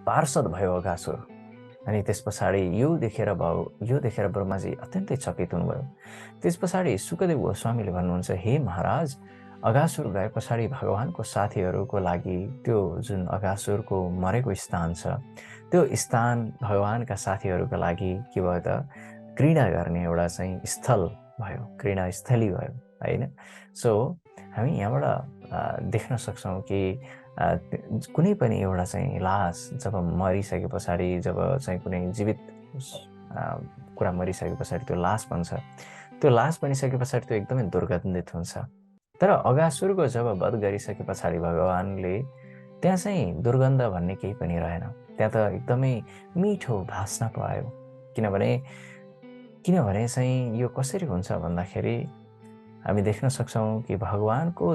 पार्षद भयो अगासुर। अनि त्यस पछाडि यो देखेर ब्रह्माजी अत्यन्तै चकित हुनुभयो। त्यस पछाडि सुखदेव गोस्वामीले भन्नुहुन्छ, हे महाराज, अगासुर गए पछाडि भगवानको साथीहरूको लागि त्यो जुन अगासुरको मरेको स्थान छ, त्यो स्थान भगवानका साथीहरूका लागि के भयो त, घृणा गर्ने एउटा चाहिँ स्थल भयो, घृणा स्थली भयो, होइन। सो हामी यहाँबाट देख्न सक्छौँ कि कुनै पनि एउटा चाहिँ लास जब मरिसके पछाडि, जब चाहिँ कुनै जीवित कुरा मरिसके पछाडि त्यो लास बन्छ, त्यो लास बनिसके पछाडि त्यो एकदमै दुर्गन्धित हुन्छ। तर अगासुरको जब वध गरिसके पछाडि भगवानले त्यहाँ चाहिँ दुर्गन्ध भन्ने केही पनि रहेन, त्यहाँ त एकदमै मिठो भासना पो आयो। किनभने चाहिँ यो कसरी हुन्छ भन्दाखेरि हामी देख्न सक्छौँ कि भगवानको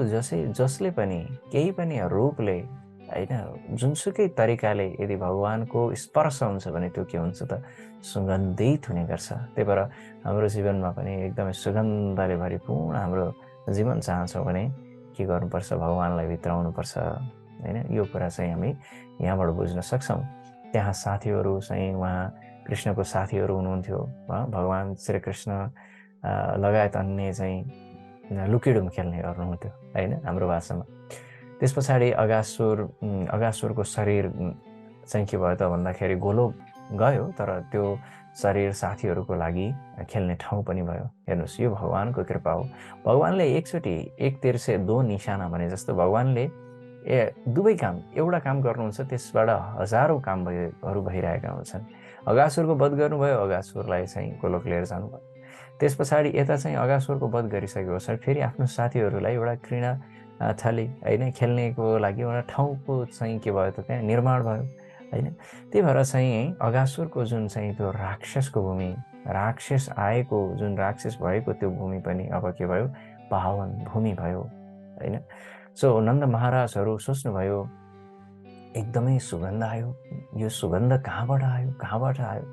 जसले पनि केही पनि रूपले, होइन, जुनसुकै तरिकाले यदि भगवानको स्पर्श हुन्छ भने त्यो के हुन्छ त, सुगन्धित हुने गर्छ। त्यही भएर हाम्रो जीवनमा पनि एकदमै सुगन्धले भरिपूर्ण हाम्रो जीवन चाहन्छौँ भने के गर्नुपर्छ, भगवानलाई भित्राउनुपर्छ, होइन। यो कुरा चाहिँ हामी यहाँबाट बुझ्न सक्छौँ। त्यहाँ साथीहरू चाहिँ उहाँ कृष्णको साथीहरू हुनुहुन्थ्यो, भगवान श्रीकृष्ण लगायत अन्य चाहिँ लुकीडुम खेल्ने गर्नुहुन्थ्यो, होइन, हाम्रो भाषामा। त्यस पछाडि अगासुरको शरीर चाहिँ के भयो त भन्दाखेरि गोलो गयो, तर त्यो शरीर साथीहरूको लागि खेल्ने ठाउँ पनि भयो। हेर्नुहोस्, यो भगवानको कृपा हो। भगवानले एकचोटि एक तीर से दो निशाना भने जस्तो भगवानले दुवै काम, एउटा काम गर्नुहुन्छ, त्यसबाट हजारौँ कामहरू भइरहेका हुन्छन्। अगासुरको वध गर्नुभयो, अगासुरलाई चाहिँ गोलोक लिएर जानुभयो। त्यस पछाडि यता चाहिँ अगासुरको वध गरिसकेको पछाडि फेरि आफ्नो साथीहरूलाई एउटा घृणा थली, होइन, खेल्नेको लागि एउटा ठाउँको चाहिँ के भयो त त्यहाँ निर्माण भयो, होइन। त्यही भएर चाहिँ अगासुरको जुन चाहिँ त्यो राक्षसको भूमि, राक्षस आएको जुन राक्षस भएको त्यो भूमि पनि अब के भयो, पावन भूमि भयो, होइन। सो नन्द महाराजहरू सोच्नुभयो, एकदमै सुगन्ध आयो, यो सुगन्ध कहाँबाट आयो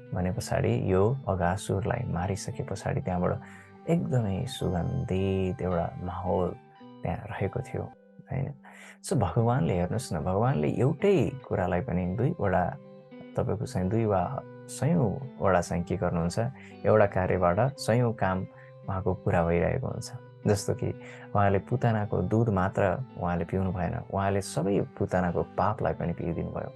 भने पछाडि यो अगासुरलाई मारिसके पछाडि त्यहाँबाट एकदमै सुगन्धित एउटा माहौल त्यहाँ रहेको थियो, होइन। सो भगवानले हेर्नुहोस् न, भगवानले एउटै कुरालाई पनि दुईवटा तपाईँको चाहिँ दुई वा सयौँवटा चाहिँ के गर्नुहुन्छ, एउटा कार्यबाट सयौँ काम उहाँको पुरा भइरहेको हुन्छ। जस्तो कि उहाँले पुतनाको दुध मात्र उहाँले पिउनु भएन, उहाँले सबै पुतनाको पापलाई पनि पिइदिनु भयो,